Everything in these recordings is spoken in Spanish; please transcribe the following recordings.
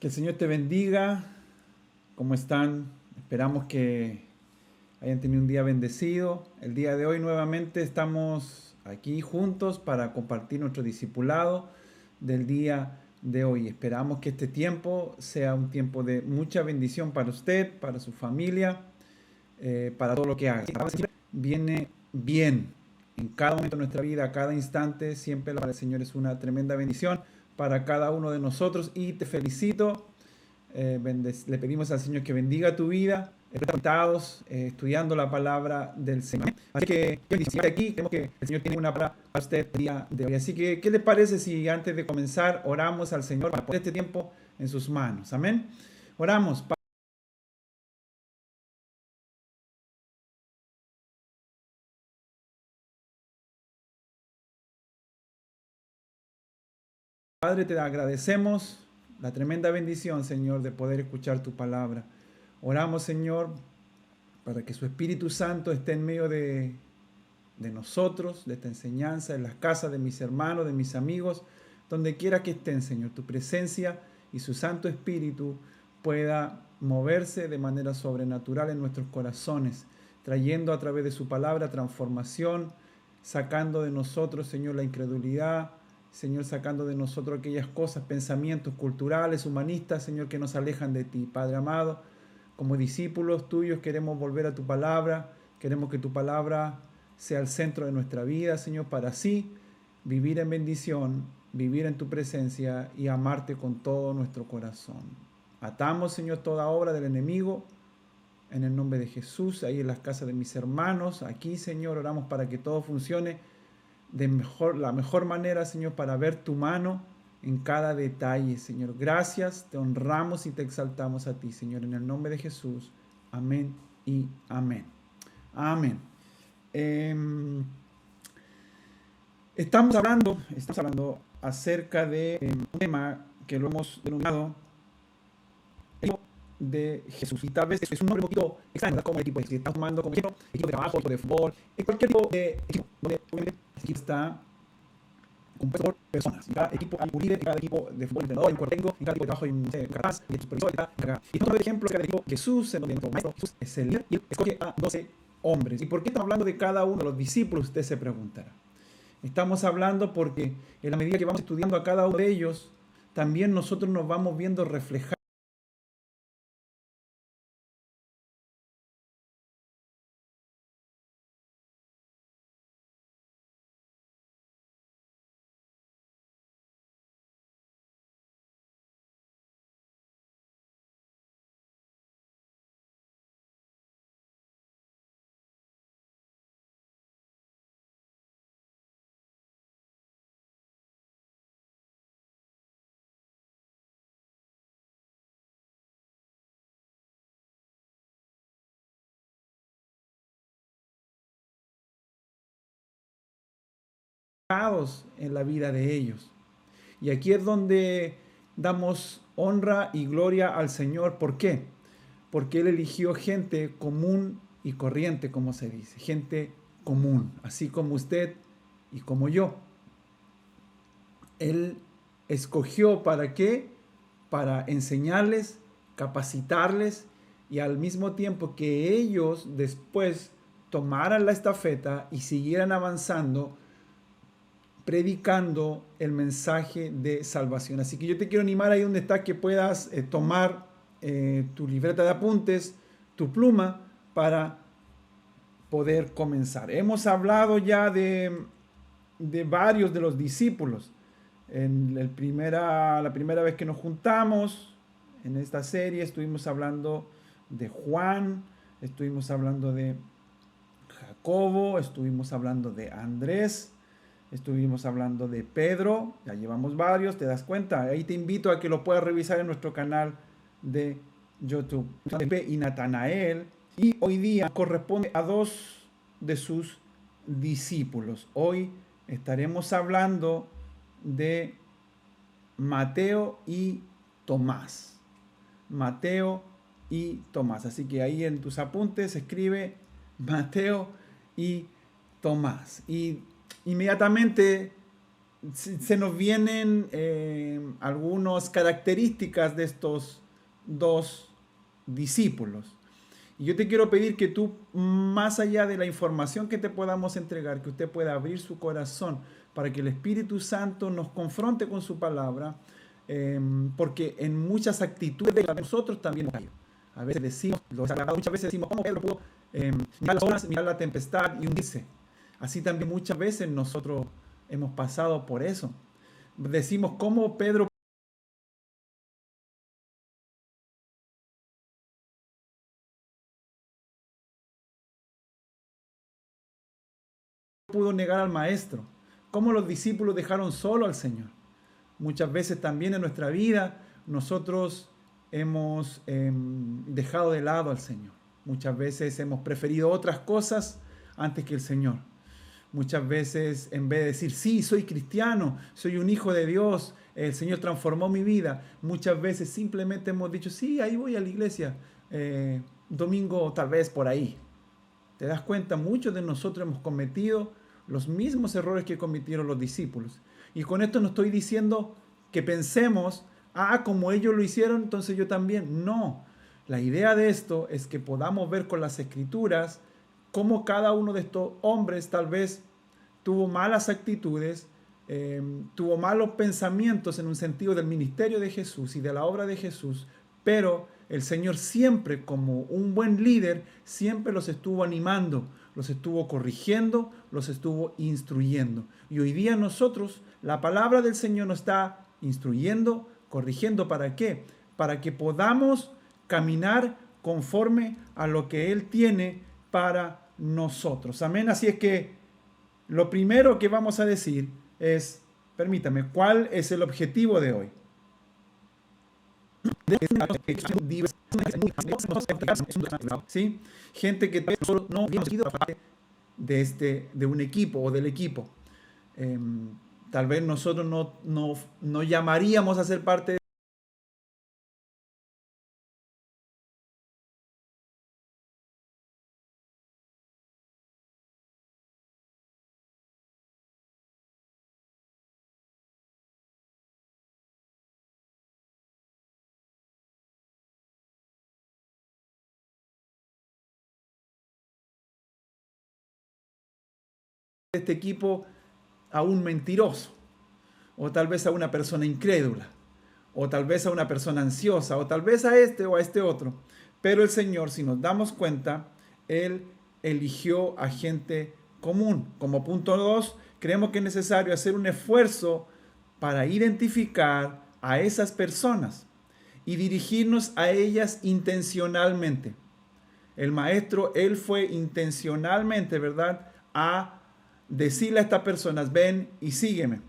Que el Señor te bendiga. ¿Cómo están? Esperamos que hayan tenido un día bendecido. El día de hoy nuevamente estamos aquí juntos para compartir nuestro discipulado del día de hoy. Esperamos que este tiempo sea un tiempo de mucha bendición para usted, para su familia, para todo lo que haga. Viene bien en cada momento de nuestra vida, a cada instante. Siempre la palabra del Señor es una tremenda bendición para cada uno de nosotros y te felicito. Le pedimos al Señor que bendiga tu vida, estamos estudiando la palabra del Señor. Así que aquí creemos que el Señor tiene una palabra para usted el día de hoy. Así que, ¿qué le parece si antes de comenzar oramos al Señor para poner este tiempo en sus manos? Amén. Oramos. Padre, te agradecemos la tremenda bendición, Señor, de poder escuchar tu palabra. Oramos, Señor, para que su Espíritu Santo esté en medio de nosotros, de esta enseñanza, en las casas de mis hermanos, de mis amigos, donde quiera que estén, Señor. Tu presencia y su Santo Espíritu pueda moverse de manera sobrenatural en nuestros corazones, trayendo a través de su palabra transformación, sacando de nosotros, Señor, la incredulidad, Señor, sacando de nosotros aquellas cosas, pensamientos culturales, humanistas, Señor, que nos alejan de ti. Padre amado, como discípulos tuyos queremos volver a tu palabra, queremos que tu palabra sea el centro de nuestra vida, Señor, para así vivir en bendición, vivir en tu presencia y amarte con todo nuestro corazón. Atamos, Señor, toda obra del enemigo en el nombre de Jesús, ahí en las casas de mis hermanos. Aquí, Señor, oramos para que todo funcione de la mejor manera, Señor, para ver tu mano en cada detalle, Señor. Gracias, te honramos y te exaltamos a ti, Señor, en el nombre de Jesús. Amén y amén. Amén. Estamos hablando acerca de un tema que lo hemos denominado el equipo de Jesús. Y tal vez es un nombre un poquito extraño, ¿verdad? Como el equipo que estamos tomando como ejemplo, equipo de trabajo, equipo de fútbol, cualquier tipo de equipo, donde obviamente el equipo está compuesto por personas. En cada equipo hay un líder, en cada equipo de fútbol, entrenador, hay un cuarto en cada equipo de trabajo hay un capaz, hay un supervisor, está encargado. Y estamos viendo ejemplos de cada equipo Jesús, en donde nuestro maestro Jesús es el líder y él escoge a 12 hombres. ¿Y por qué estamos hablando de cada uno de los discípulos? Usted se preguntará. Estamos hablando porque en la medida que vamos estudiando a cada uno de ellos, también nosotros nos vamos viendo reflejados en la vida de ellos. Y aquí es donde damos honra y gloria al Señor. ¿Por qué? Porque Él eligió gente común y corriente, como se dice, gente común, así como usted y como yo. Él escogió para qué, para enseñarles, capacitarles y al mismo tiempo que ellos después tomaran la estafeta y siguieran avanzando predicando el mensaje de salvación. Así que yo te quiero animar ahí donde estás que puedas tomar tu libreta de apuntes, tu pluma, para poder comenzar. Hemos hablado ya de varios de los discípulos. La primera vez que nos juntamos en esta serie estuvimos hablando de Juan, estuvimos hablando de Jacobo, estuvimos hablando de Andrés, estuvimos hablando de Pedro, ya llevamos varios, te das cuenta. Ahí te invito a que lo puedas revisar en nuestro canal de YouTube. Y Natanael, y hoy día corresponde a dos de sus discípulos. Hoy estaremos hablando de Mateo y Tomás. Mateo y Tomás. Así que ahí en tus apuntes escribe Mateo y Tomás. Y inmediatamente se nos vienen algunas características de estos dos discípulos. Y yo te quiero pedir que tú, más allá de la información que te podamos entregar, que usted pueda abrir su corazón para que el Espíritu Santo nos confronte con su palabra, porque en muchas actitudes de nosotros también a veces decimos, muchas veces decimos, ¿cómo Pedro pudo mirar las olas, mirar la tempestad y hundirse? Así también muchas veces nosotros hemos pasado por eso. Decimos, ¿cómo Pedro pudo negar al maestro? ¿Cómo los discípulos dejaron solo al Señor? Muchas veces también en nuestra vida nosotros hemos dejado de lado al Señor. Muchas veces hemos preferido otras cosas antes que el Señor. Muchas veces en vez de decir, sí, soy cristiano, soy un hijo de Dios, el Señor transformó mi vida, muchas veces simplemente hemos dicho, sí, ahí voy a la iglesia, domingo tal vez por ahí. ¿Te das cuenta? Muchos de nosotros hemos cometido los mismos errores que cometieron los discípulos. Y con esto no estoy diciendo que pensemos, como ellos lo hicieron, entonces yo también. No. La idea de esto es que podamos ver con las escrituras cómo cada uno de estos hombres tal vez tuvo malas actitudes, tuvo malos pensamientos en un sentido del ministerio de Jesús y de la obra de Jesús, pero el Señor siempre, como un buen líder, siempre los estuvo animando, los estuvo corrigiendo, los estuvo instruyendo. Y hoy día nosotros, la palabra del Señor nos está instruyendo, corrigiendo. ¿Para qué? Para que podamos caminar conforme a lo que Él tiene para nosotros. Amén. Así es que lo primero que vamos a decir es, permítame, ¿cuál es el objetivo de hoy? ¿Sí? Gente que no había sido parte de un equipo o del equipo. Tal vez nosotros no llamaríamos a ser parte de este equipo a un mentiroso, o tal vez a una persona incrédula, o tal vez a una persona ansiosa, o tal vez a este o a este otro. Pero el Señor, si nos damos cuenta, Él eligió a gente común. Como punto 2, creemos que es necesario hacer un esfuerzo para identificar a esas personas y dirigirnos a ellas intencionalmente. El maestro, él fue intencionalmente, ¿verdad?, a decirle a estas personas, ven y sígueme.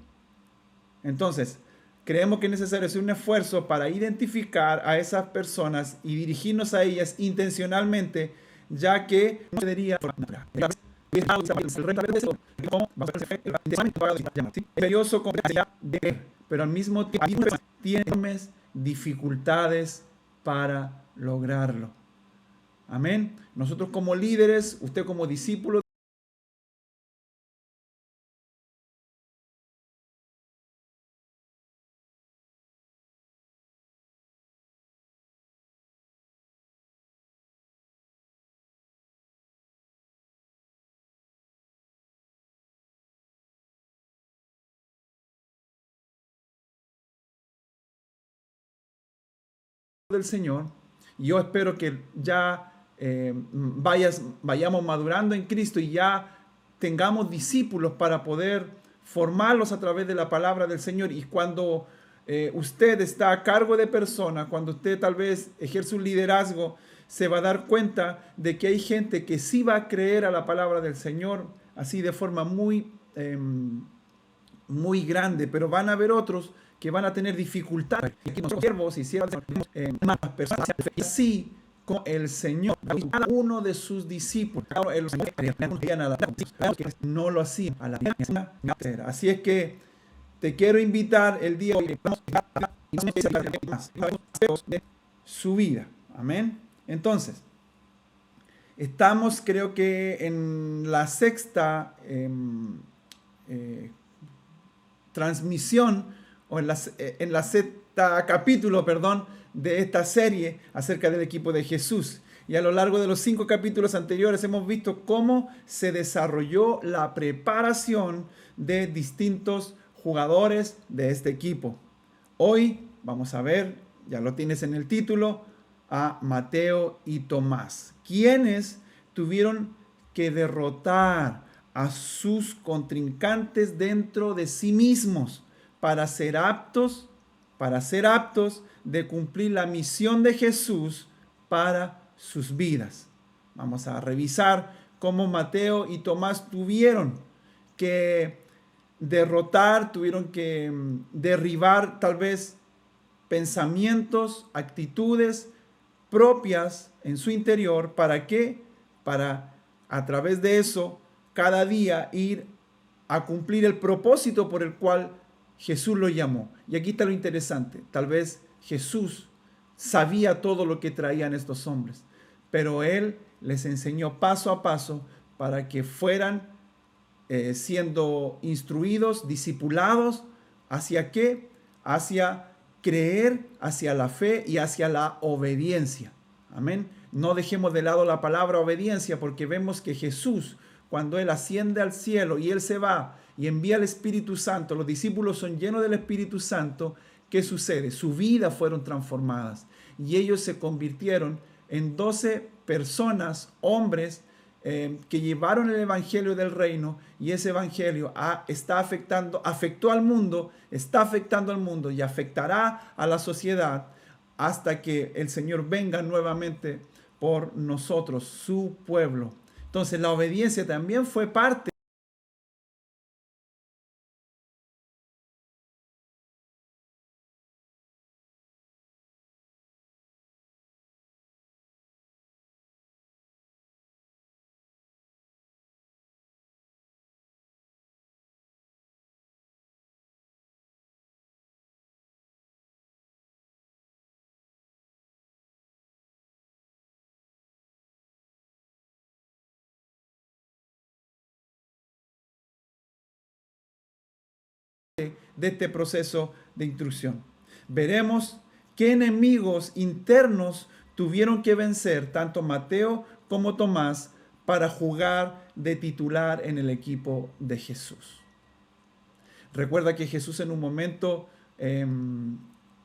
Entonces, creemos que es necesario hacer un esfuerzo para identificar a esas personas y dirigirnos a ellas intencionalmente, ya que no sería pero al mismo tiempo tiene dificultades para lograrlo. Amén. Nosotros como líderes, usted como discípulo del Señor, yo espero que ya vayamos madurando en Cristo y ya tengamos discípulos para poder formarlos a través de la palabra del Señor. Y cuando usted está a cargo de personas, cuando usted tal vez ejerce un liderazgo, se va a dar cuenta de que hay gente que sí va a creer a la palabra del Señor, así de forma muy grande, pero van a haber otros que van a tener dificultades. Aquí nosotros siervos y siervas, más personas, así como el Señor, cada uno de sus discípulos, no lo hacían a la misma. Así es que te quiero invitar el día de hoy de su vida. Amén. Entonces, estamos creo que en la sexta transmisión o en la sexta capítulo, perdón, de esta serie acerca del equipo de Jesús. Y a lo largo de los 5 capítulos anteriores hemos visto cómo se desarrolló la preparación de distintos jugadores de este equipo. Hoy vamos a ver, ya lo tienes en el título, a Mateo y Tomás, quienes tuvieron que derrotar a sus contrincantes dentro de sí mismos para ser aptos de cumplir la misión de Jesús para sus vidas. Vamos a revisar cómo Mateo y Tomás tuvieron que derrotar, tuvieron que derribar tal vez pensamientos, actitudes propias en su interior. ¿Para qué? Para a través de eso cada día ir a cumplir el propósito por el cual Jesús lo llamó. Y aquí está lo interesante. Tal vez Jesús sabía todo lo que traían estos hombres, pero Él les enseñó paso a paso para que fueran siendo instruidos, discipulados, ¿hacia qué? Hacia creer, hacia la fe y hacia la obediencia. Amén. No dejemos de lado la palabra obediencia, porque vemos que Jesús, cuando Él asciende al cielo y Él se va y envía al Espíritu Santo, los discípulos son llenos del Espíritu Santo. ¿Qué sucede? Su vida fueron transformadas y ellos se convirtieron en 12 personas, hombres, que llevaron el evangelio del reino, y ese evangelio afectó al mundo, está afectando al mundo y afectará a la sociedad hasta que el Señor venga nuevamente por nosotros, su pueblo. Entonces la obediencia también fue parte de este proceso de instrucción. Veremos qué enemigos internos tuvieron que vencer tanto Mateo como Tomás para jugar de titular en el equipo de Jesús. Recuerda que Jesús en un momento,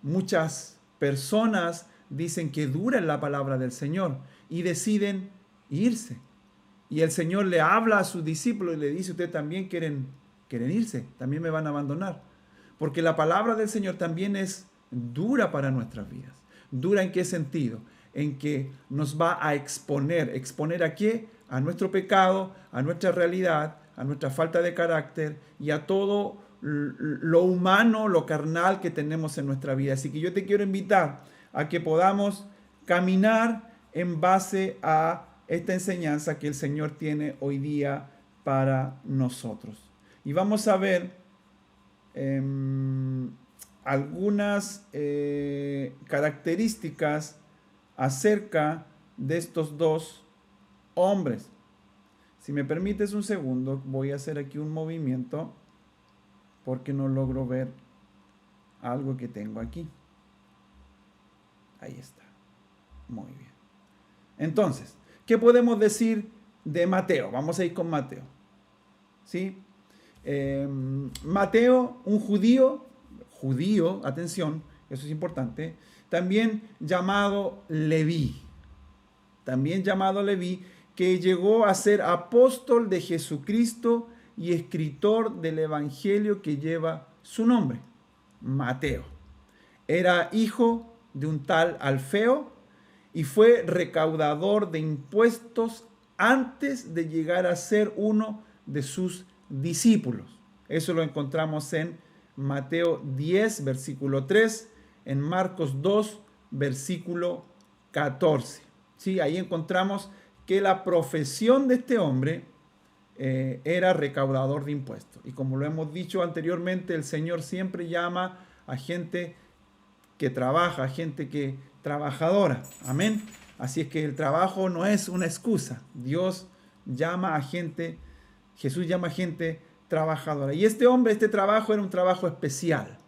muchas personas dicen que dura la palabra del Señor y deciden irse. Y el Señor le habla a sus discípulos y le dice: ustedes también quieren irse, también me van a abandonar. Porque la palabra del Señor también es dura para nuestras vidas. ¿Dura en qué sentido? En que nos va a exponer. ¿Exponer a qué? A nuestro pecado, a nuestra realidad, a nuestra falta de carácter y a todo lo humano, lo carnal que tenemos en nuestra vida. Así que yo te quiero invitar a que podamos caminar en base a esta enseñanza que el Señor tiene hoy día para nosotros. Y vamos a ver algunas características acerca de estos dos hombres. Si me permites un segundo, voy a hacer aquí un movimiento porque no logro ver algo que tengo aquí. Ahí está. Muy bien. Entonces, ¿qué podemos decir de Mateo? Vamos a ir con Mateo. ¿Sí? Mateo, un judío, atención, eso es importante, también llamado Leví, que llegó a ser apóstol de Jesucristo y escritor del evangelio que lleva su nombre, Mateo. Era hijo de un tal Alfeo y fue recaudador de impuestos antes de llegar a ser uno de sus discípulos. Eso lo encontramos en Mateo 10, versículo 3, en Marcos 2, versículo 14. ¿Sí? Ahí encontramos que la profesión de este hombre era recaudador de impuestos. Y como lo hemos dicho anteriormente, el Señor siempre llama a gente que trabaja, a gente que trabajadora. Amén. Así es que el trabajo no es una excusa. Dios llama a gente, Jesús llama a gente trabajadora. Y este hombre, este trabajo era un trabajo especial.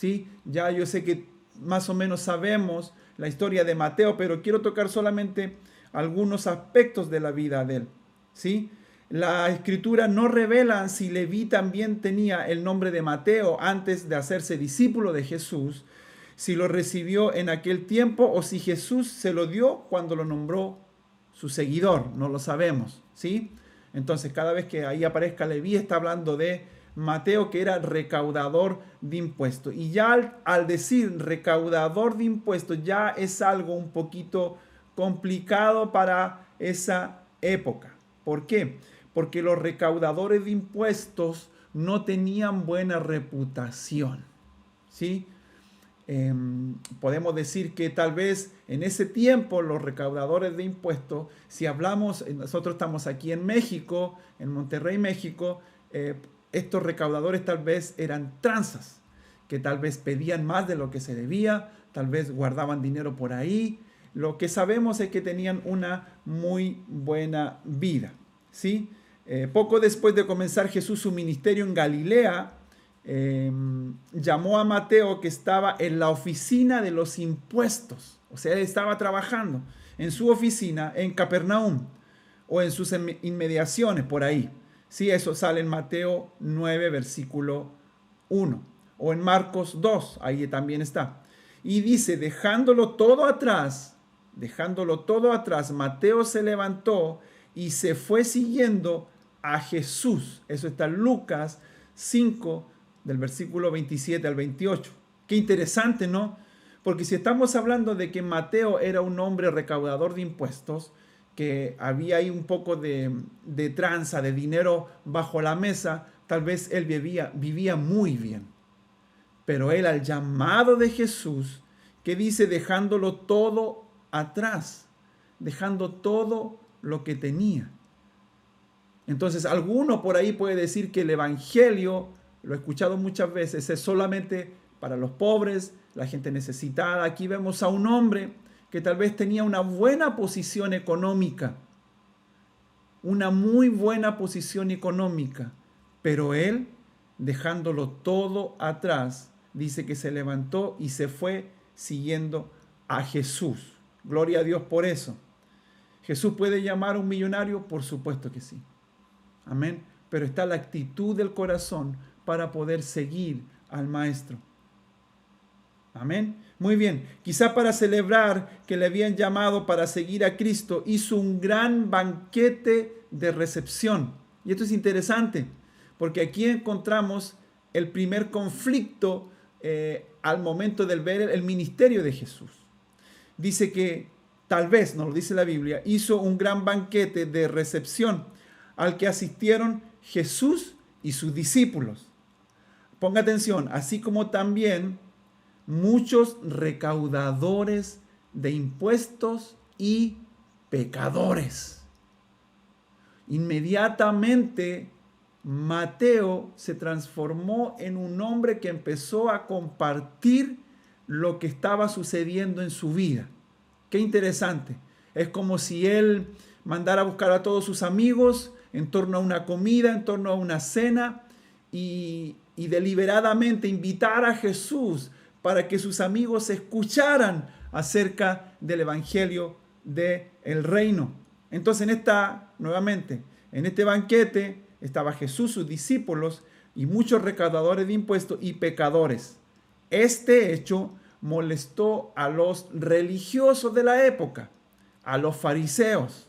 ¿sí? Ya yo sé que más o menos sabemos la historia de Mateo, pero quiero tocar solamente algunos aspectos de la vida de él, ¿sí? La escritura no revela si Leví también tenía el nombre de Mateo antes de hacerse discípulo de Jesús, si lo recibió en aquel tiempo o si Jesús se lo dio cuando lo nombró su seguidor, no lo sabemos, ¿sí? Entonces, cada vez que ahí aparezca Leví, está hablando de Mateo, que era recaudador de impuestos. Y ya al decir recaudador de impuestos, ya es algo un poquito complicado para esa época. ¿Por qué? Porque los recaudadores de impuestos no tenían buena reputación, ¿sí? Podemos decir que tal vez en ese tiempo los recaudadores de impuestos, si hablamos, nosotros estamos aquí en México, en Monterrey, México, estos recaudadores tal vez eran tranzas, que tal vez pedían más de lo que se debía, tal vez guardaban dinero por ahí. Lo que sabemos es que tenían una muy buena vida, ¿sí? Poco después de comenzar Jesús su ministerio en Galilea, llamó a Mateo, que estaba en la oficina de los impuestos, o sea, él estaba trabajando en su oficina en Capernaum o en sus inmediaciones por ahí. Sí, eso sale en Mateo 9, versículo 1, o en Marcos 2, ahí también está. Y dice, dejándolo todo atrás, Mateo se levantó y se fue siguiendo a Jesús. Eso está en Lucas 5, del versículo 27 al 28. Qué interesante, ¿no? Porque si estamos hablando de que Mateo era un hombre recaudador de impuestos, que había ahí un poco de tranza, de dinero bajo la mesa, tal vez él vivía muy bien. Pero él al llamado de Jesús, que dice dejándolo todo atrás, dejando todo lo que tenía. Entonces, alguno por ahí puede decir que el evangelio, lo he escuchado muchas veces, es solamente para los pobres, la gente necesitada. Aquí vemos a un hombre que tal vez tenía una buena posición económica, una muy buena posición económica, pero él, dejándolo todo atrás, dice que se levantó y se fue siguiendo a Jesús. Gloria a Dios por eso. ¿Jesús puede llamar a un millonario? Por supuesto que sí. Amén. Pero está la actitud del corazón para poder seguir al Maestro. Amén. Muy bien. Quizá para celebrar que le habían llamado para seguir a Cristo, hizo un gran banquete de recepción. Y esto es interesante, porque aquí encontramos el primer conflicto al momento de ver el ministerio de Jesús. Dice que tal vez, nos lo dice la Biblia, hizo un gran banquete de recepción al que asistieron Jesús y sus discípulos. Ponga atención, así como también muchos recaudadores de impuestos y pecadores. Inmediatamente Mateo se transformó en un hombre que empezó a compartir lo que estaba sucediendo en su vida. Qué interesante. Es como si él mandara a buscar a todos sus amigos en torno a una comida, en torno a una cena, y deliberadamente invitar a Jesús para que sus amigos escucharan acerca del evangelio del reino. Entonces nuevamente, en este banquete estaba Jesús, sus discípulos y muchos recaudadores de impuestos y pecadores. Este hecho molestó a los religiosos de la época, a los fariseos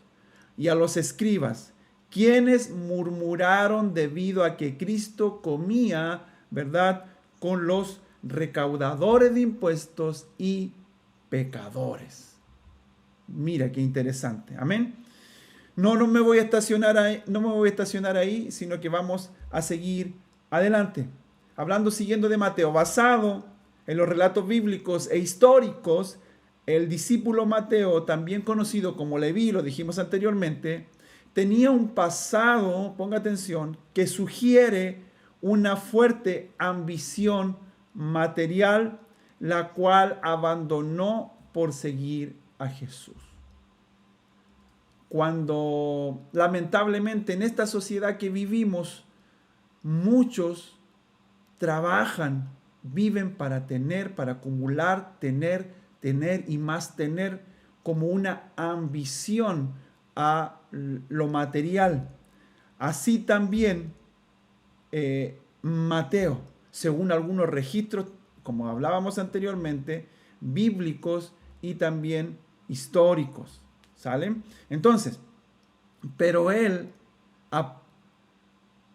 y a los escribas, quienes murmuraron debido a que Cristo comía, ¿verdad?, con los recaudadores de impuestos y pecadores. Mira qué interesante. Amén. No me voy a estacionar ahí, sino que vamos a seguir adelante. Siguiendo de Mateo, basado en los relatos bíblicos e históricos, el discípulo Mateo, también conocido como Leví, lo dijimos anteriormente, tenía un pasado, ponga atención, que sugiere una fuerte ambición material, la cual abandonó por seguir a Jesús. Cuando lamentablemente en esta sociedad que vivimos, muchos trabajan viven para tener, para acumular, tener y más tener, como una ambición a lo material. Así también Mateo, según algunos registros, como hablábamos anteriormente, bíblicos y también históricos. ¿Sale? Entonces, pero él,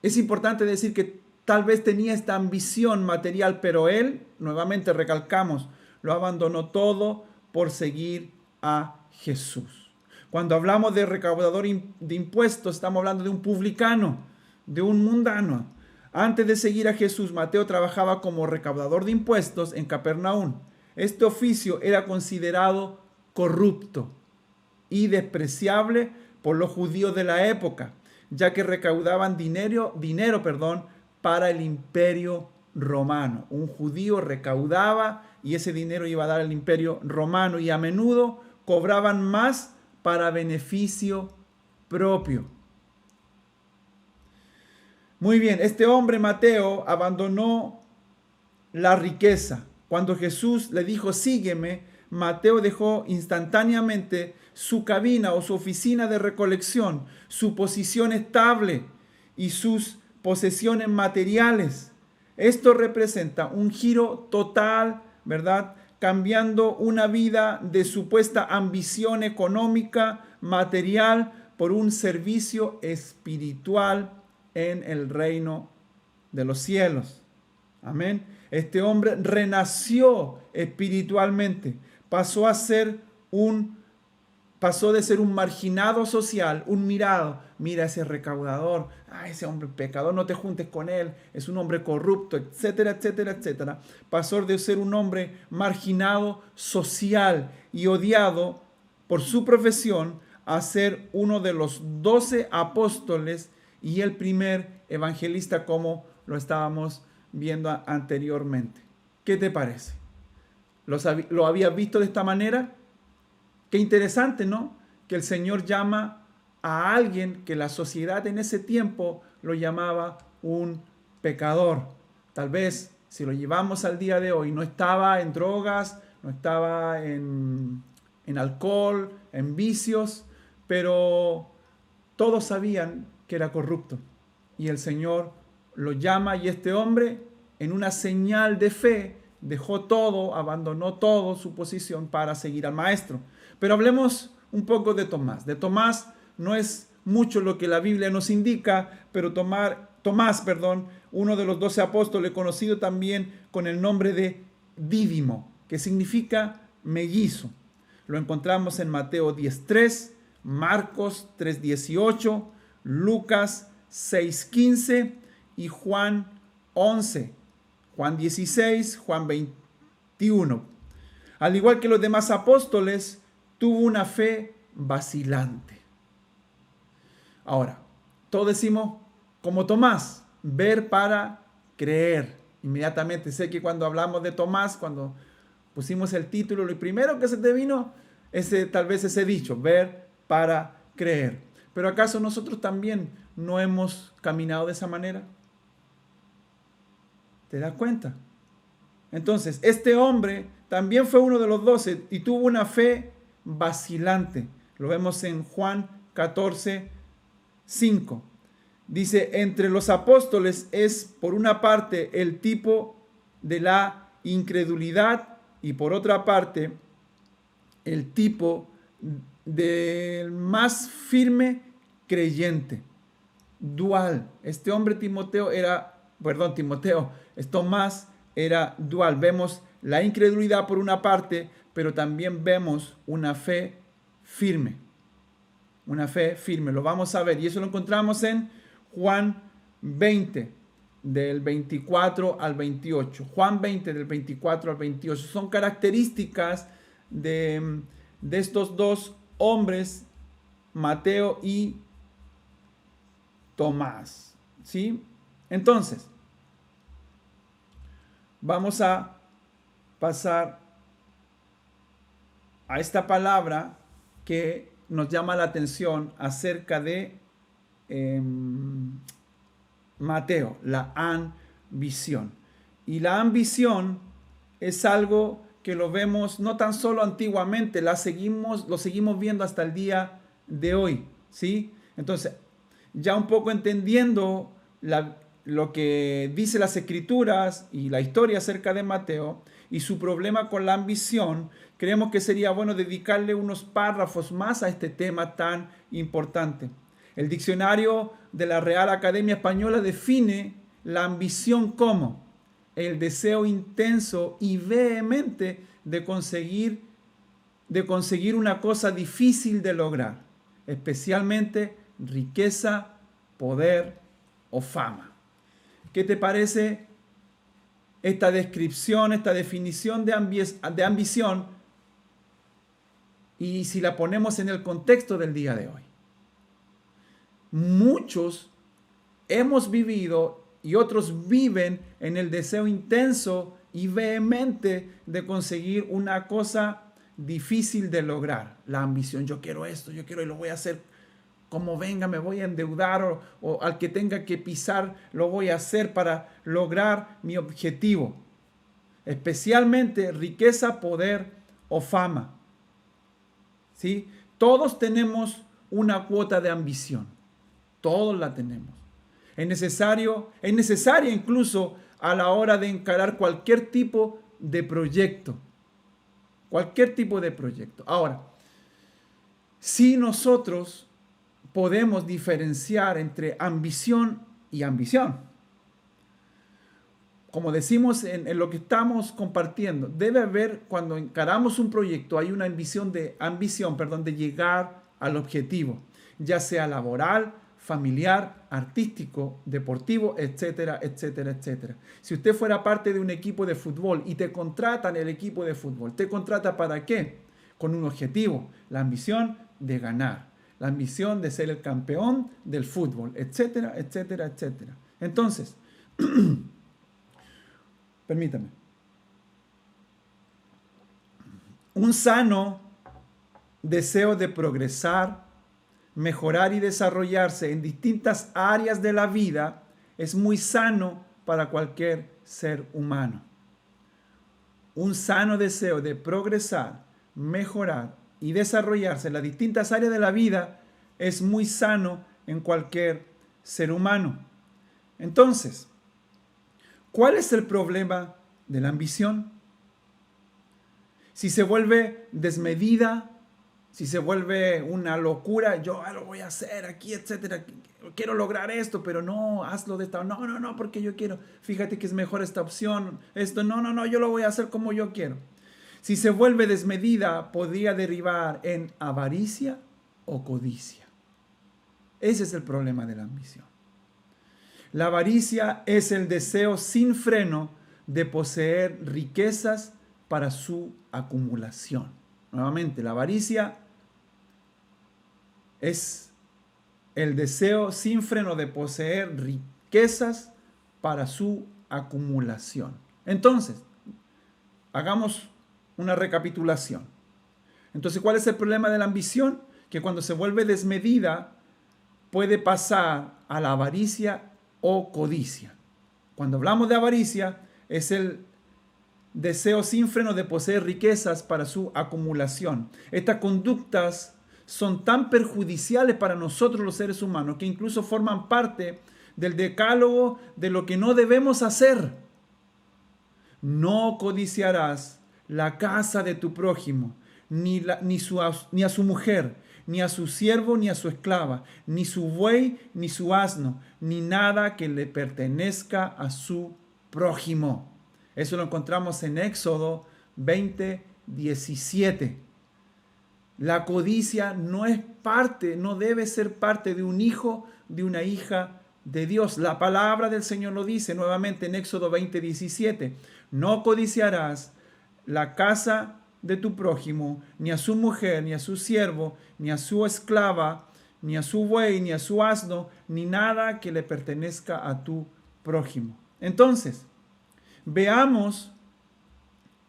es importante decir que tal vez tenía esta ambición material, pero él, nuevamente recalcamos, lo abandonó todo por seguir a Jesús. Cuando hablamos de recaudador de impuestos, estamos hablando de un publicano, de un mundano. Antes de seguir a Jesús, Mateo trabajaba como recaudador de impuestos en Capernaum. Este oficio era considerado corrupto y despreciable por los judíos de la época, ya que recaudaban dinero, para el imperio romano. Un judío recaudaba y ese dinero iba a dar al imperio romano, y a menudo cobraban más para beneficio propio. Muy bien, este hombre Mateo abandonó la riqueza. Cuando Jesús le dijo, sígueme, Mateo dejó instantáneamente su cabina o su oficina de recolección, su posición estable y sus posesiones materiales. Esto representa un giro total, ¿verdad? Cambiando una vida de supuesta ambición económica, material, por un servicio espiritual en el reino de los cielos. Amén. Este hombre renació espiritualmente, pasó de ser un marginado social, un mirado. Mira ese recaudador, ese hombre pecador, no te juntes con él, es un hombre corrupto, etcétera, etcétera, etcétera. Pasó de ser un hombre marginado social y odiado por su profesión a ser uno de los 12 apóstoles y el primer evangelista, como lo estábamos viendo anteriormente. ¿Qué te parece? ¿Lo habías visto de esta manera? Qué interesante, ¿no? Que el Señor llama a alguien que la sociedad en ese tiempo lo llamaba un pecador. Tal vez, si lo llevamos al día de hoy, no estaba en drogas, no estaba en alcohol, en vicios, pero todos sabían que era corrupto. Y el Señor lo llama, y este hombre, en una señal de fe, dejó todo, abandonó todo su posición para seguir al Maestro. Pero hablemos un poco de Tomás. De Tomás no es mucho lo que la Biblia nos indica, pero Tomás, uno de los 12 apóstoles, conocido también con el nombre de Dídimo, que significa mellizo. Lo encontramos en Mateo 10:3, Marcos 3:18, Lucas 6:15 y Juan 11, Juan 16, Juan 21. Al igual que los demás apóstoles, tuvo una fe vacilante. Ahora, todos decimos, como Tomás, ver para creer. Inmediatamente, sé que cuando hablamos de Tomás, cuando pusimos el título, lo primero que se te vino, tal vez ese dicho, ver para creer. Pero ¿acaso nosotros también no hemos caminado de esa manera? ¿Te das cuenta? Entonces, este hombre también fue uno de los 12 y tuvo una fe vacilante. Lo vemos en Juan 14:5. Dice, entre los apóstoles es por una parte el tipo de la incredulidad y por otra parte el tipo del más firme creyente. Dual. Este hombre Tomás era dual. Vemos la incredulidad por una parte, pero también vemos una fe firme. Una fe firme. Lo vamos a ver. Y eso lo encontramos en Juan 20, del 24 al 28. Juan 20, del 24 al 28. Son características de estos dos hombres, Mateo y Tomás. ¿Sí? Entonces, vamos a pasar a esta palabra que nos llama la atención acerca de Mateo, la ambición. Y la ambición es algo que lo vemos no tan solo antiguamente, lo seguimos viendo hasta el día de hoy, ¿sí? Entonces, ya un poco entendiendo lo que dice las Escrituras y la historia acerca de Mateo y su problema con la ambición, creemos que sería bueno dedicarle unos párrafos más a este tema tan importante. El diccionario de la Real Academia Española define la ambición como el deseo intenso y vehemente de conseguir una cosa difícil de lograr, especialmente riqueza, poder o fama. ¿Qué te parece esta descripción, esta definición de ambición? Y si la ponemos en el contexto del día de hoy. Muchos hemos vivido y otros viven en el deseo intenso y vehemente de conseguir una cosa difícil de lograr. La ambición, yo quiero esto, yo quiero y lo voy a hacer como venga, me voy a endeudar o al que tenga que pisar lo voy a hacer para lograr mi objetivo. Especialmente riqueza, poder o fama. ¿Sí? Todos tenemos una cuota de ambición. Todos la tenemos. Es necesaria incluso a la hora de encarar cualquier tipo de proyecto. Cualquier tipo de proyecto. Ahora, si nosotros podemos diferenciar entre ambición y ambición, como decimos en lo que estamos compartiendo, debe haber, cuando encaramos un proyecto, hay una ambición de llegar al objetivo, ya sea laboral, familiar, artístico, deportivo, etcétera, etcétera, etcétera. Si usted fuera parte de un equipo de fútbol y te contratan el equipo de fútbol, ¿te contrata para qué? Con un objetivo, la ambición de ganar, la ambición de ser el campeón del fútbol, etcétera, etcétera, etcétera. Entonces, permítame. Un sano deseo de progresar, mejorar y desarrollarse en distintas áreas de la vida es muy sano para cualquier ser humano. Un sano deseo de progresar, mejorar y desarrollarse en las distintas áreas de la vida es muy sano en cualquier ser humano. Entonces, ¿cuál es el problema de la ambición? Si se vuelve desmedida, si se vuelve una locura, yo lo voy a hacer aquí, etcétera, quiero lograr esto, pero no, hazlo de esta, no, porque yo quiero, fíjate que es mejor esta opción, esto, no, yo lo voy a hacer como yo quiero. Si se vuelve desmedida, podría derivar en avaricia o codicia. Ese es el problema de la ambición. La avaricia es el deseo sin freno de poseer riquezas para su acumulación. Nuevamente, la avaricia es el deseo sin freno de poseer riquezas para su acumulación. Entonces, hagamos una recapitulación. Entonces, ¿cuál es el problema de la ambición? Que cuando se vuelve desmedida, puede pasar a la avaricia o codicia. Cuando hablamos de avaricia, es el deseo sin freno de poseer riquezas para su acumulación. Estas conductas son tan perjudiciales para nosotros los seres humanos que incluso forman parte del decálogo de lo que no debemos hacer. No codiciarás la casa de tu prójimo, ni a su mujer, ni a su siervo, ni a su esclava, ni su buey, ni su asno, ni nada que le pertenezca a su prójimo. Eso lo encontramos en Éxodo 20:17. La codicia no debe ser parte de un hijo, de una hija de Dios. La palabra del Señor lo dice nuevamente en Éxodo 20:17. No codiciarás la casa de tu prójimo, ni a su mujer, ni a su siervo, ni a su esclava, ni a su buey, ni a su asno, ni nada que le pertenezca a tu prójimo. Entonces, veamos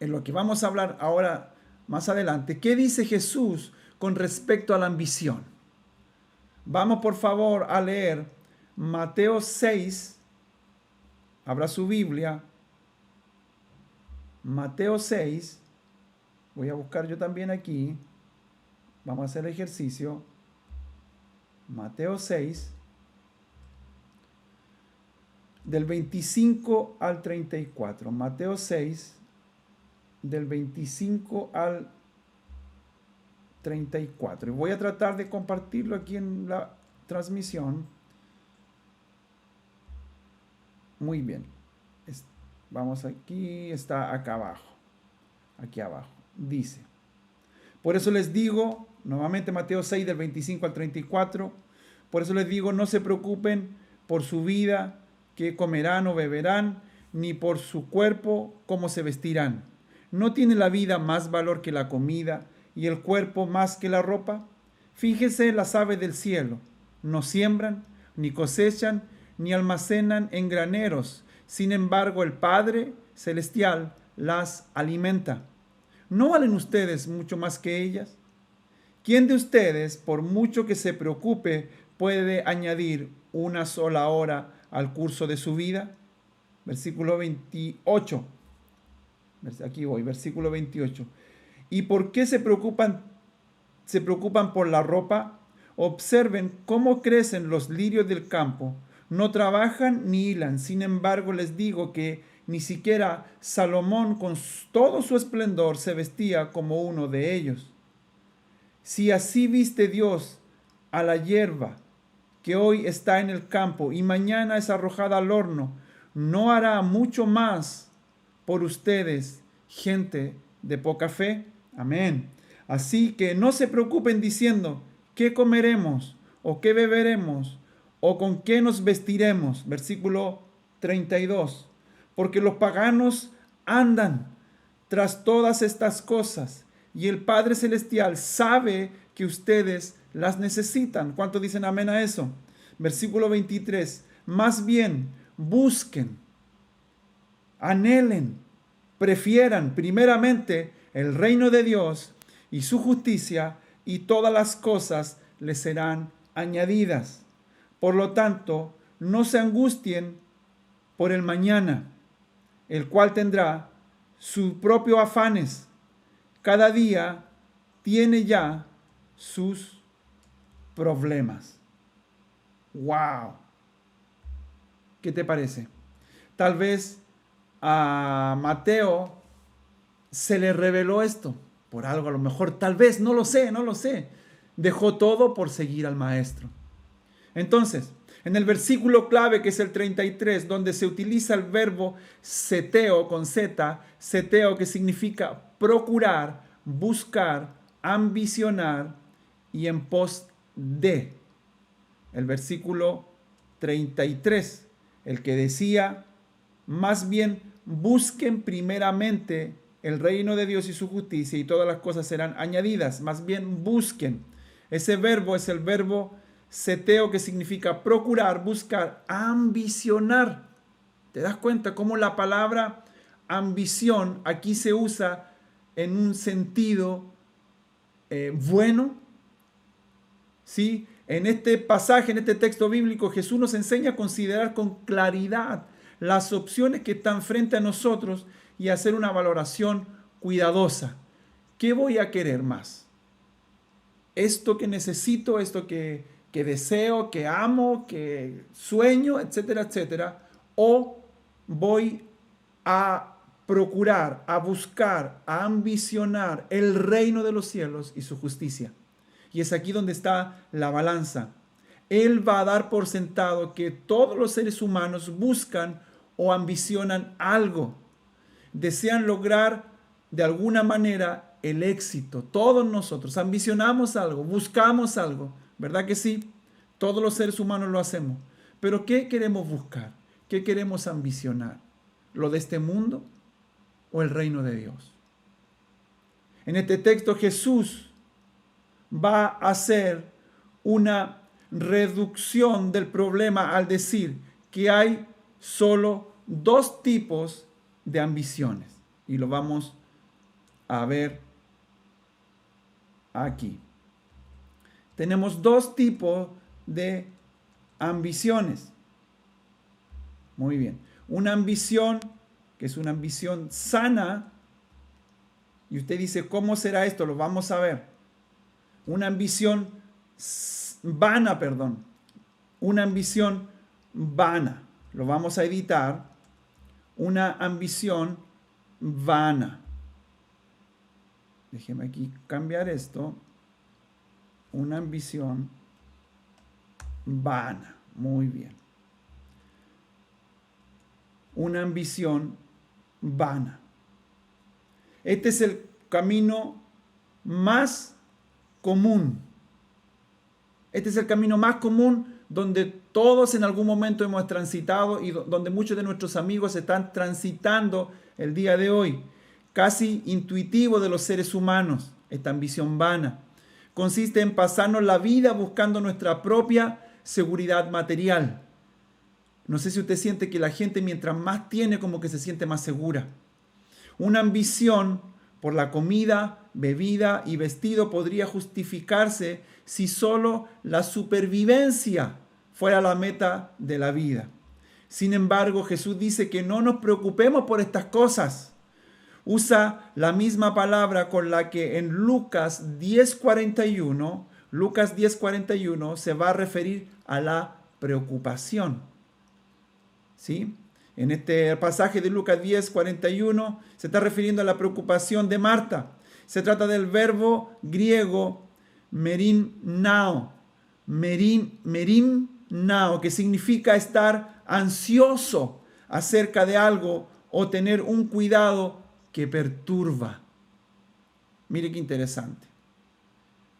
en lo que vamos a hablar ahora más adelante, ¿qué dice Jesús con respecto a la ambición? Vamos por favor a leer Mateo 6, abra su Biblia, Mateo 6, voy a buscar yo también aquí, vamos a hacer el ejercicio. Mateo 6, del 25 al 34. Mateo 6, del 25 al 34. Y voy a tratar de compartirlo aquí en la transmisión. Muy bien. Vamos aquí, está acá abajo. Aquí abajo. Dice: por eso les digo, nuevamente Mateo 6 del 25 al 34, por eso les digo, no se preocupen por su vida, qué comerán o beberán, ni por su cuerpo, cómo se vestirán. ¿No tiene la vida más valor que la comida y el cuerpo más que la ropa? Fíjese las aves del cielo, no siembran, ni cosechan, ni almacenan en graneros. Sin embargo, el Padre Celestial las alimenta. ¿No valen ustedes mucho más que ellas? ¿Quién de ustedes, por mucho que se preocupe, puede añadir una sola hora al curso de su vida? Versículo 28. Aquí voy, versículo 28. ¿Y por qué se preocupan por la ropa? Observen cómo crecen los lirios del campo. No trabajan ni hilan. Sin embargo, les digo que ni siquiera Salomón con todo su esplendor se vestía como uno de ellos. Si así viste Dios a la hierba que hoy está en el campo y mañana es arrojada al horno, ¿no hará mucho más por ustedes, gente de poca fe? Amén. Así que no se preocupen diciendo, ¿qué comeremos? ¿O qué beberemos? ¿O con qué nos vestiremos? Versículo 32. Porque los paganos andan tras todas estas cosas y el Padre Celestial sabe que ustedes las necesitan. ¿Cuántos dicen amén a eso? Versículo 23. Más bien, busquen, anhelen, prefieran primeramente el reino de Dios y su justicia, y todas las cosas les serán añadidas. Por lo tanto, no se angustien por el mañana, el cual tendrá sus propios afanes. Cada día tiene ya sus problemas. ¡Wow! ¿Qué te parece? Tal vez a Mateo se le reveló esto, por algo a lo mejor, tal vez, no lo sé. Dejó todo por seguir al maestro. Entonces, en el versículo clave que es el 33, donde se utiliza el verbo seteo con Z, seteo que significa procurar, buscar, ambicionar y en pos de. El versículo 33, el que decía, más bien busquen primeramente el reino de Dios y su justicia y todas las cosas serán añadidas. Más bien busquen. Ese verbo es el verbo seteo que significa procurar, buscar, ambicionar. ¿Te das cuenta cómo la palabra ambición aquí se usa en un sentido bueno? ¿Sí? En este pasaje, en este texto bíblico, Jesús nos enseña a considerar con claridad las opciones que están frente a nosotros y hacer una valoración cuidadosa. ¿Qué voy a querer más? ¿Esto que necesito, esto que deseo, que amo, que sueño, etcétera, etcétera? ¿O voy a procurar, a buscar, a ambicionar el reino de los cielos y su justicia? Y es aquí donde está la balanza. Él va a dar por sentado que todos los seres humanos buscan o ambicionan algo. Desean lograr de alguna manera el éxito. Todos nosotros ambicionamos algo, buscamos algo. ¿Verdad que sí? Todos los seres humanos lo hacemos. Pero ¿qué queremos buscar? ¿Qué queremos ambicionar? ¿Lo de este mundo o el reino de Dios? En este texto Jesús va a hacer una reducción del problema al decir que hay solo dos tipos de ambiciones. Y lo vamos a ver aquí. Tenemos dos tipos de ambiciones. Muy bien. Una ambición que es una ambición sana. Y usted dice, ¿cómo será esto? Lo vamos a ver. Una ambición vana, perdón. Una ambición vana. Lo vamos a editar. Una ambición vana. Déjeme aquí cambiar esto. Una ambición vana. Muy bien. Una ambición vana. Este es el camino más común. Este es el camino más común donde todos en algún momento hemos transitado y donde muchos de nuestros amigos están transitando el día de hoy. Casi intuitivo de los seres humanos, esta ambición vana. Consiste en pasarnos la vida buscando nuestra propia seguridad material. No sé si usted siente que la gente mientras más tiene como que se siente más segura. Una ambición por la comida, bebida y vestido podría justificarse si solo la supervivencia fuera la meta de la vida. Sin embargo, Jesús dice que no nos preocupemos por estas cosas. Usa la misma palabra con la que en Lucas 10:41 se va a referir a la preocupación. ¿Sí? En este pasaje de Lucas 10:41 se está refiriendo a la preocupación de Marta. Se trata del verbo griego merinao, que significa estar ansioso acerca de algo o tener un cuidado que perturba. Mire qué interesante.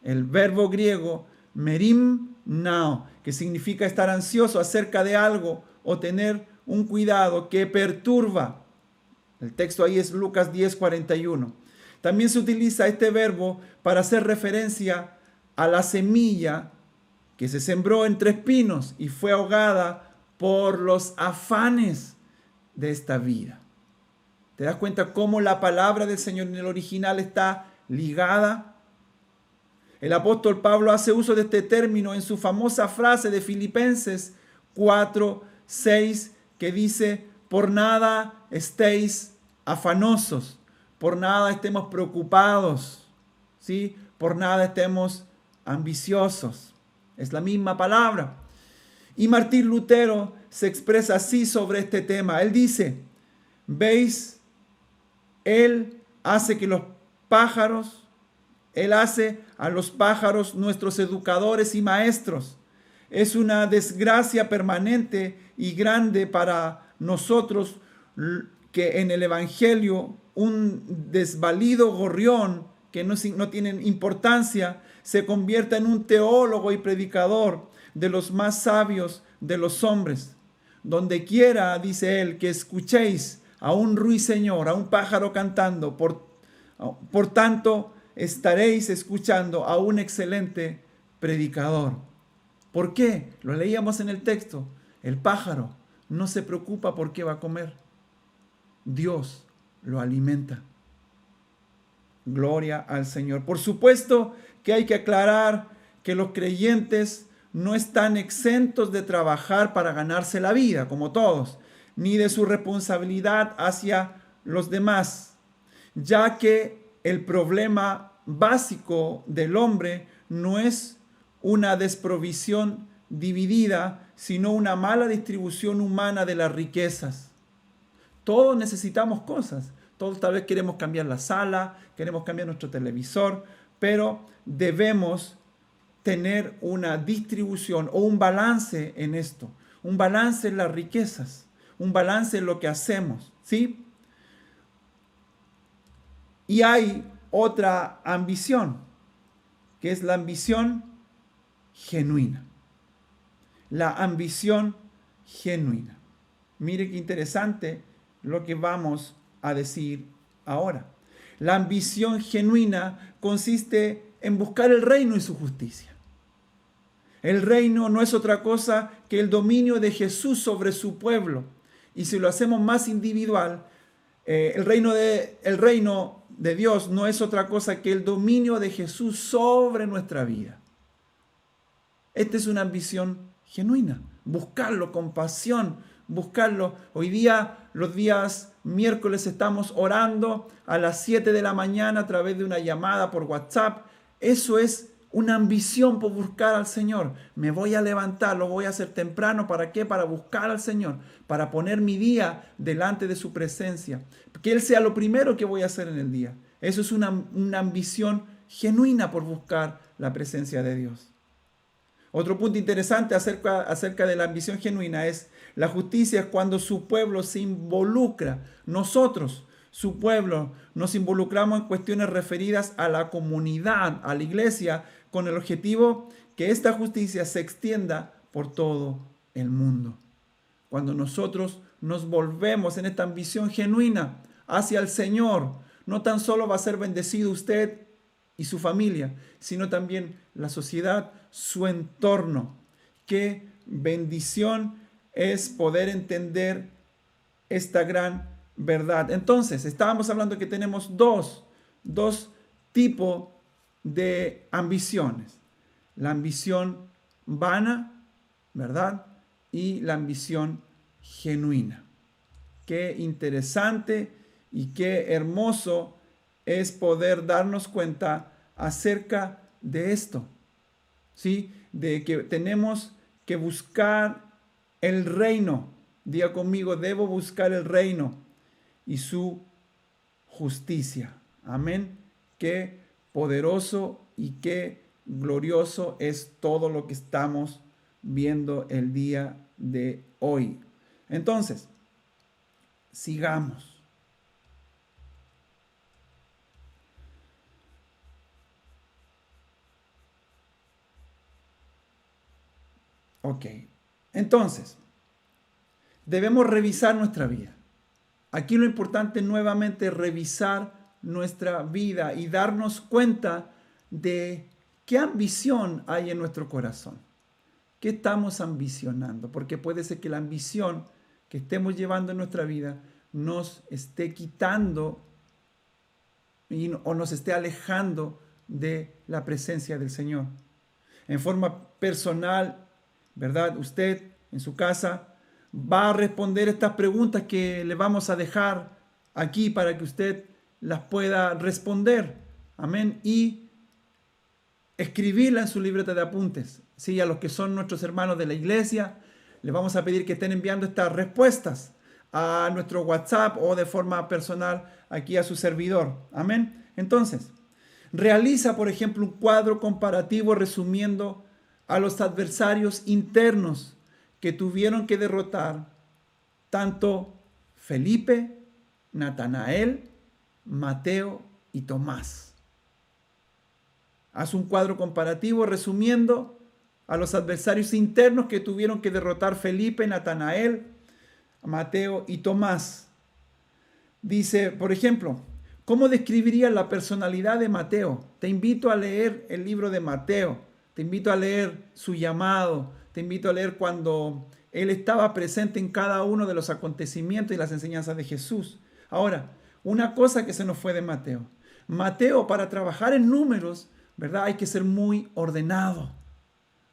El verbo griego merimnao, que significa estar ansioso acerca de algo o tener un cuidado que perturba. El texto ahí es Lucas 10:41. También se utiliza este verbo para hacer referencia a la semilla que se sembró entre espinos y fue ahogada por los afanes de esta vida. ¿Te das cuenta cómo la palabra del Señor en el original está ligada? El apóstol Pablo hace uso de este término en su famosa frase de Filipenses 4:6, que dice, por nada estéis afanosos, por nada estemos preocupados, ¿sí? Por nada estemos ambiciosos. Es la misma palabra. Y Martín Lutero se expresa así sobre este tema. Él dice, ¿veis? Él hace a los pájaros nuestros educadores y maestros. Es una desgracia permanente y grande para nosotros que en el Evangelio un desvalido gorrión que no tiene importancia se convierta en un teólogo y predicador de los más sabios de los hombres. Donde quiera, dice él, que escuchéis a un ruiseñor, a un pájaro cantando, por tanto estaréis escuchando a un excelente predicador. ¿Por qué? Lo leíamos en el texto. El pájaro no se preocupa por qué va a comer. Dios lo alimenta. Gloria al Señor. Por supuesto que hay que aclarar que los creyentes no están exentos de trabajar para ganarse la vida, como todos, ni de su responsabilidad hacia los demás, ya que el problema básico del hombre no es una desprovisión dividida, sino una mala distribución humana de las riquezas. Todos necesitamos cosas. Todos tal vez queremos cambiar la sala, queremos cambiar nuestro televisor, pero debemos tener una distribución o un balance en esto. Un balance en las riquezas, un balance en lo que hacemos, ¿sí? Y hay otra ambición, que es la ambición genuina. La ambición genuina. Mire qué interesante lo que vamos a decir ahora. La ambición genuina consiste en buscar el reino y su justicia. El reino no es otra cosa que el dominio de Jesús sobre su pueblo. Y si lo hacemos más individual, el reino de Dios no es otra cosa que el dominio de Jesús sobre nuestra vida. Esta es una ambición genuina. Buscarlo con pasión, buscarlo. Hoy día, los días miércoles, estamos orando a las 7 de la mañana a través de una llamada por WhatsApp. Eso es una ambición por buscar al Señor. Me voy a levantar, lo voy a hacer temprano. ¿Para qué? Para buscar al Señor, para poner mi día delante de su presencia. Que Él sea lo primero que voy a hacer en el día. Eso es una ambición genuina por buscar la presencia de Dios. Otro punto interesante acerca de la ambición genuina es la justicia es cuando su pueblo se involucra. Nosotros, su pueblo, nos involucramos en cuestiones referidas a la comunidad, a la iglesia, con el objetivo que esta justicia se extienda por todo el mundo. Cuando nosotros nos volvemos en esta ambición genuina hacia el Señor, no tan solo va a ser bendecido usted y su familia, sino también la sociedad, su entorno. Qué bendición es poder entender esta gran verdad. Entonces, estábamos hablando que tenemos dos tipos de ambiciones. La ambición vana, ¿verdad? Y la ambición genuina. Qué interesante y qué hermoso es poder darnos cuenta acerca de esto, ¿sí? De que tenemos que buscar el reino. Diga conmigo, debo buscar el reino y su justicia. Amén. Qué poderoso y qué glorioso es todo lo que estamos viendo el día de hoy. Entonces, sigamos. Ok, entonces, debemos revisar nuestra vida. Aquí lo importante nuevamente es revisar nuestra vida y darnos cuenta de qué ambición hay en nuestro corazón. ¿Qué estamos ambicionando? Porque puede ser que la ambición que estemos llevando en nuestra vida nos esté quitando o nos esté alejando de la presencia del Señor. En forma personal, ¿verdad? Usted en su casa va a responder estas preguntas que le vamos a dejar aquí para que usted las pueda responder. Amén. Y escribirla en su libreta de apuntes. Sí, a los que son nuestros hermanos de la iglesia, les vamos a pedir que estén enviando estas respuestas a nuestro WhatsApp o de forma personal aquí a su servidor. Amén. Entonces, realiza, por ejemplo, un cuadro comparativo resumiendo a los adversarios internos que tuvieron que derrotar tanto Felipe, Natanael, Mateo y Tomás. Haz un cuadro comparativo resumiendo a los adversarios internos que tuvieron que derrotar Felipe, Natanael, Mateo y Tomás. Dice, por ejemplo, ¿cómo describirías la personalidad de Mateo? Te invito a leer el libro de Mateo. Te invito a leer su llamado. Te invito a leer cuando él estaba presente en cada uno de los acontecimientos y las enseñanzas de Jesús. Ahora, una cosa que se nos fue de Mateo. Mateo, para trabajar en números, ¿verdad? Hay que ser muy ordenado.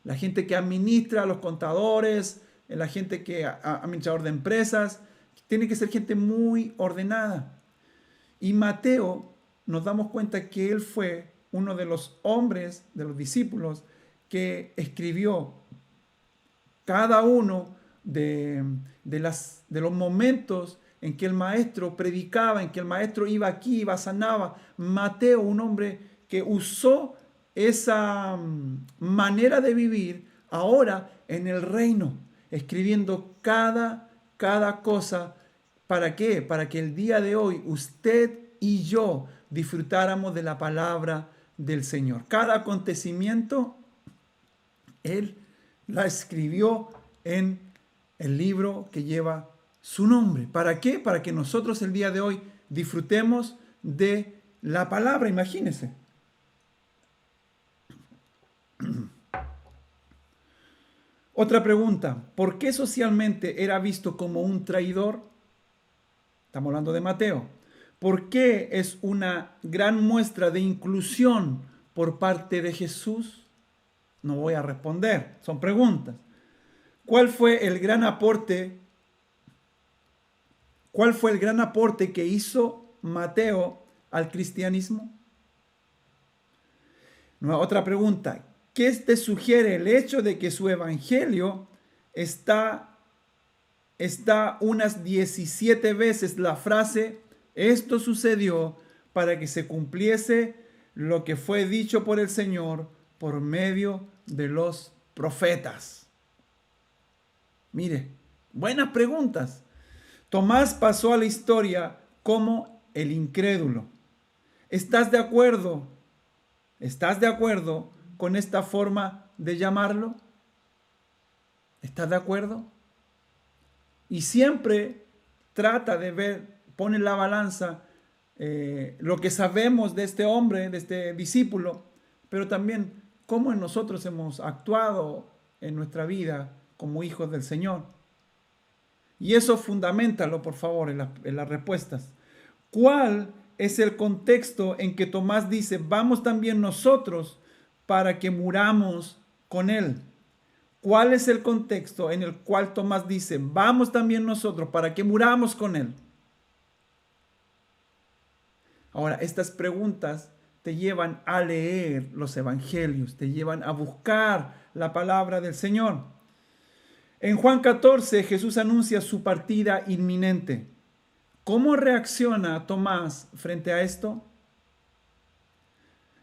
La gente que administra, los contadores, la gente que administrador de empresas, tiene que ser gente muy ordenada. Y Mateo, nos damos cuenta que él fue uno de los hombres, de los discípulos, que escribió cada uno de los momentos en que el maestro predicaba, en que el maestro iba aquí, iba, sanaba. Mateo, un hombre que usó esa manera de vivir ahora en el reino, escribiendo cada cosa. ¿Para qué? Para que el día de hoy usted y yo disfrutáramos de la palabra del Señor. Cada acontecimiento, Él la escribió en el libro que lleva su nombre. ¿Para qué? Para que nosotros el día de hoy disfrutemos de la palabra. Imagínense. Otra pregunta. ¿Por qué socialmente era visto como un traidor? Estamos hablando de Mateo. ¿Por qué es una gran muestra de inclusión por parte de Jesús? No voy a responder, son preguntas. ¿Cuál fue el gran aporte ¿Cuál fue el gran aporte que hizo Mateo al cristianismo? Otra pregunta. ¿Qué te sugiere el hecho de que su evangelio está unas 17 veces la frase, esto sucedió para que se cumpliese lo que fue dicho por el Señor por medio de los profetas? Mire, buenas preguntas. Tomás pasó a la historia como el incrédulo. ¿Estás de acuerdo? ¿Estás de acuerdo con esta forma de llamarlo? ¿Estás de acuerdo? Y siempre trata de ver, pone en la balanza lo que sabemos de este hombre, de este discípulo, pero también cómo nosotros hemos actuado en nuestra vida como hijos del Señor. Y eso fundamentalo, por favor, en las respuestas. ¿Cuál es el contexto en que Tomás dice, vamos también nosotros para que muramos con él? ¿Cuál es el contexto en el cual Tomás dice, vamos también nosotros para que muramos con él? Ahora, estas preguntas te llevan a leer los evangelios, te llevan a buscar la palabra del Señor. En Juan 14, Jesús anuncia su partida inminente. ¿Cómo reacciona Tomás frente a esto?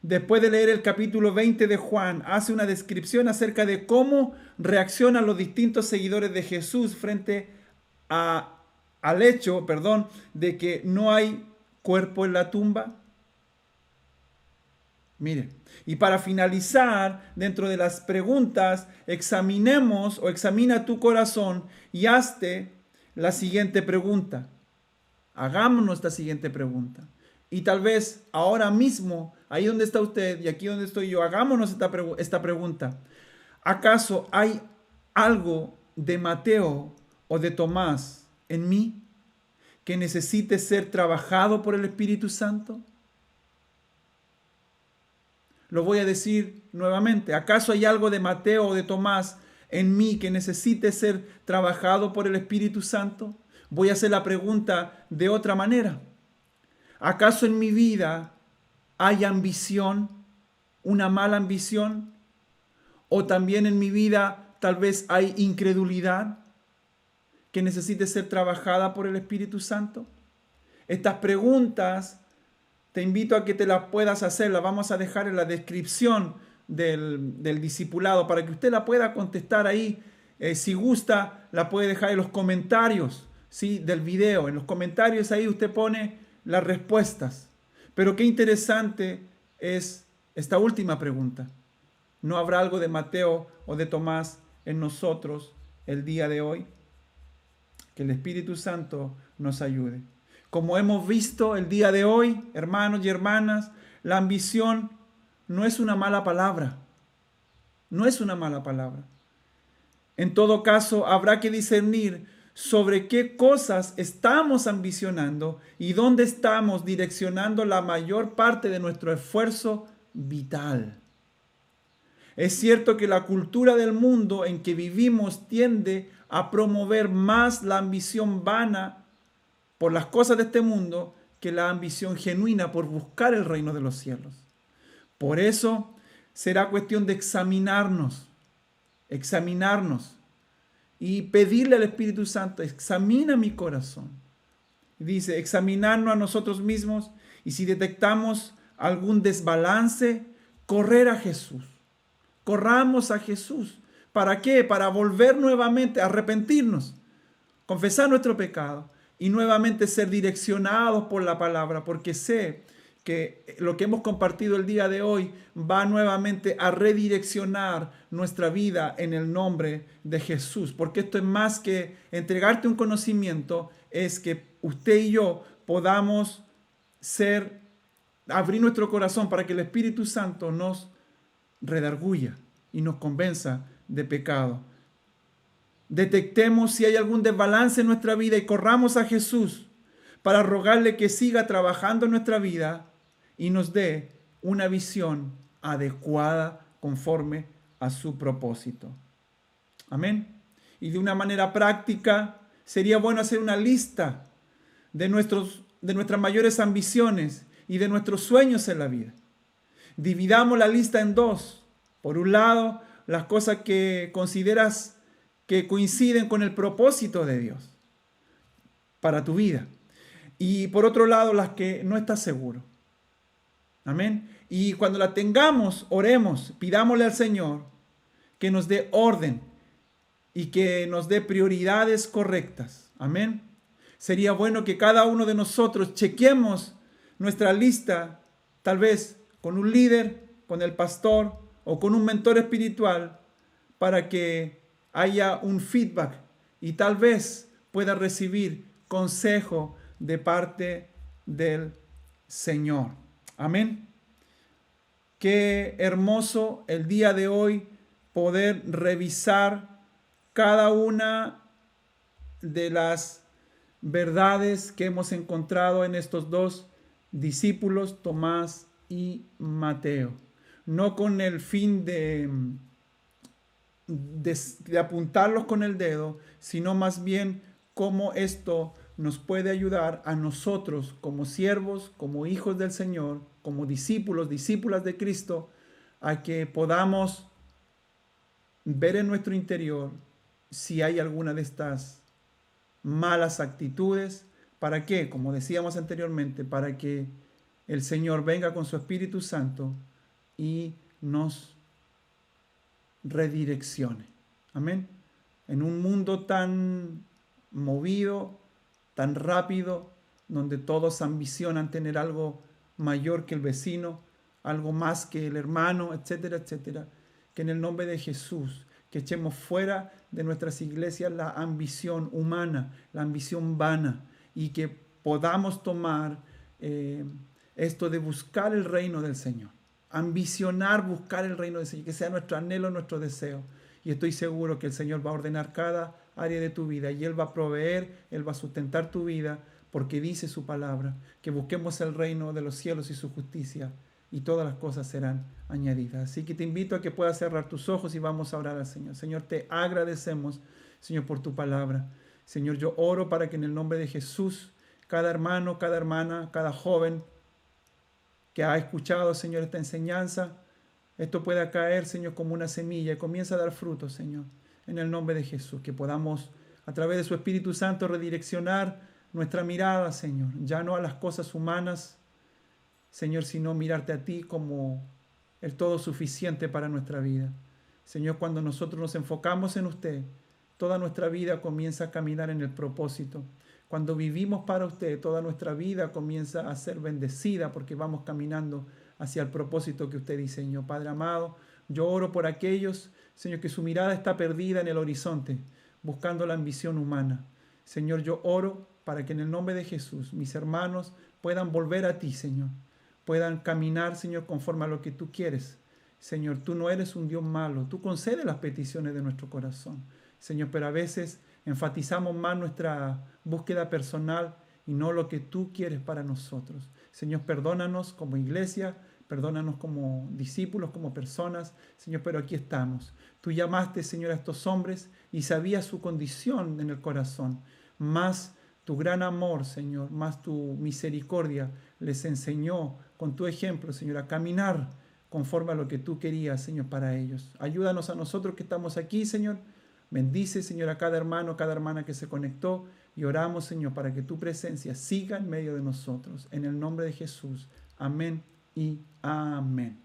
Después de leer el capítulo 20 de Juan, hace una descripción acerca de cómo reaccionan los distintos seguidores de Jesús frente al hecho, de que no hay cuerpo en la tumba. Mire, y para finalizar, dentro de las preguntas, examina tu corazón y hazte la siguiente pregunta. Hagámonos esta siguiente pregunta. Y tal vez ahora mismo, ahí donde está usted y aquí donde estoy yo, hagámonos esta pregunta. ¿Acaso hay algo de Mateo o de Tomás en mí que necesite ser trabajado por el Espíritu Santo? Lo voy a decir nuevamente. ¿Acaso hay algo de Mateo o de Tomás en mí que necesite ser trabajado por el Espíritu Santo? Voy a hacer la pregunta de otra manera. ¿Acaso en mi vida hay ambición, una mala ambición? ¿O también en mi vida tal vez hay incredulidad que necesite ser trabajada por el Espíritu Santo? Estas preguntas te invito a que te las puedas hacer, las vamos a dejar en la descripción del discipulado para que usted la pueda contestar ahí. Si gusta, la puede dejar en los comentarios, ¿sí?, del video. En los comentarios ahí usted pone las respuestas. Pero qué interesante es esta última pregunta. ¿No habrá algo de Mateo o de Tomás en nosotros el día de hoy? Que el Espíritu Santo nos ayude. Como hemos visto el día de hoy, hermanos y hermanas, la ambición no es una mala palabra. No es una mala palabra. En todo caso, habrá que discernir sobre qué cosas estamos ambicionando y dónde estamos direccionando la mayor parte de nuestro esfuerzo vital. Es cierto que la cultura del mundo en que vivimos tiende a promover más la ambición vana por las cosas de este mundo que la ambición genuina por buscar el reino de los cielos. Por eso será cuestión de examinarnos y pedirle al Espíritu Santo, examina mi corazón. Dice, examinarnos a nosotros mismos y si detectamos algún desbalance, correr a Jesús. Corramos a Jesús. ¿Para qué? Para volver nuevamente, arrepentirnos, confesar nuestro pecado y nuevamente ser direccionados por la palabra, porque sé que lo que hemos compartido el día de hoy va nuevamente a redireccionar nuestra vida en el nombre de Jesús, porque esto es más que entregarte un conocimiento, es que usted y yo podamos abrir nuestro corazón para que el Espíritu Santo nos redarguya y nos convenza de pecado. Detectemos si hay algún desbalance en nuestra vida y corramos a Jesús para rogarle que siga trabajando en nuestra vida y nos dé una visión adecuada conforme a su propósito. Amén. Y de una manera práctica, sería bueno hacer una lista de nuestras mayores ambiciones y de nuestros sueños en la vida. Dividamos la lista en dos. Por un lado, las cosas que consideras que coinciden con el propósito de Dios para tu vida. Y por otro lado, las que no estás seguro. Amén. Y cuando la tengamos, oremos, pidámosle al Señor que nos dé orden y que nos dé prioridades correctas. Amén. Sería bueno que cada uno de nosotros chequemos nuestra lista, tal vez con un líder, con el pastor o con un mentor espiritual, para que haya un feedback y tal vez pueda recibir consejo de parte del Señor. Amén. Qué hermoso el día de hoy poder revisar cada una de las verdades que hemos encontrado en estos dos discípulos, Tomás y Mateo. No con el fin de apuntarlos con el dedo, sino más bien cómo esto nos puede ayudar a nosotros como siervos, como hijos del Señor, como discípulos, discípulas de Cristo, a que podamos ver en nuestro interior si hay alguna de estas malas actitudes. ¿Para qué? Como decíamos anteriormente, para que el Señor venga con su Espíritu Santo y nos redireccione. Amén. En un mundo tan movido, tan rápido, donde todos ambicionan tener algo mayor que el vecino, algo más que el hermano, etcétera, etcétera, que en el nombre de Jesús, que echemos fuera de nuestras iglesias la ambición humana, la ambición vana, y que podamos tomar esto de buscar el reino del Señor, ambicionar buscar el reino del Señor, que sea nuestro anhelo, nuestro deseo. Y estoy seguro que el Señor va a ordenar cada área de tu vida y Él va a proveer, Él va a sustentar tu vida, porque dice su palabra, que busquemos el reino de los cielos y su justicia, y todas las cosas serán añadidas. Así que te invito a que puedas cerrar tus ojos y vamos a orar al Señor. Señor, te agradecemos, Señor, por tu palabra. Señor, yo oro para que en el nombre de Jesús, cada hermano, cada hermana, cada joven que ha escuchado, Señor, esta enseñanza, esto pueda caer, Señor, como una semilla y comienza a dar frutos, Señor, en el nombre de Jesús. Que podamos, a través de su Espíritu Santo, redireccionar nuestra mirada, Señor, ya no a las cosas humanas, Señor, sino mirarte a ti como el todo suficiente para nuestra vida. Señor, cuando nosotros nos enfocamos en usted, toda nuestra vida comienza a caminar en el propósito. Cuando vivimos para usted, toda nuestra vida comienza a ser bendecida porque vamos caminando hacia el propósito que usted diseñó. Padre amado, yo oro por aquellos, Señor, que su mirada está perdida en el horizonte, buscando la ambición humana. Señor, yo oro para que en el nombre de Jesús mis hermanos puedan volver a ti, Señor. Puedan caminar, Señor, conforme a lo que tú quieres. Señor, tú no eres un Dios malo. Tú concedes las peticiones de nuestro corazón. Señor, pero a veces enfatizamos más nuestra búsqueda personal y no lo que tú quieres para nosotros. Señor, perdónanos como iglesia, perdónanos como discípulos, como personas. Señor, pero aquí estamos. Tú llamaste, Señor, a estos hombres y sabías su condición en el corazón. Más tu gran amor, Señor, más tu misericordia les enseñó con tu ejemplo, Señor, a caminar conforme a lo que tú querías, Señor, para ellos. Ayúdanos a nosotros que estamos aquí, Señor. Bendice, Señor, a cada hermano, cada hermana que se conectó y oramos, Señor, para que tu presencia siga en medio de nosotros. En el nombre de Jesús. Amén y amén.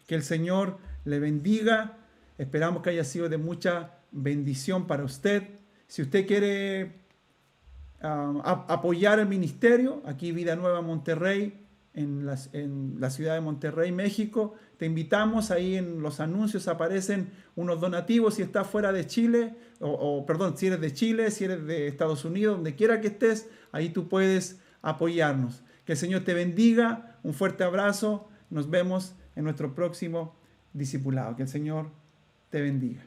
Que el Señor le bendiga. Esperamos que haya sido de mucha bendición para usted. Si usted quiere apoyar el ministerio, aquí Vida Nueva Monterrey, en la ciudad de Monterrey, México, te invitamos. Ahí en los anuncios aparecen unos donativos si estás fuera de Chile, perdón, si eres de Chile, si eres de Estados Unidos, donde quiera que estés, ahí tú puedes apoyarnos. Que el Señor te bendiga, un fuerte abrazo, nos vemos en nuestro próximo discipulado. Que el Señor te bendiga.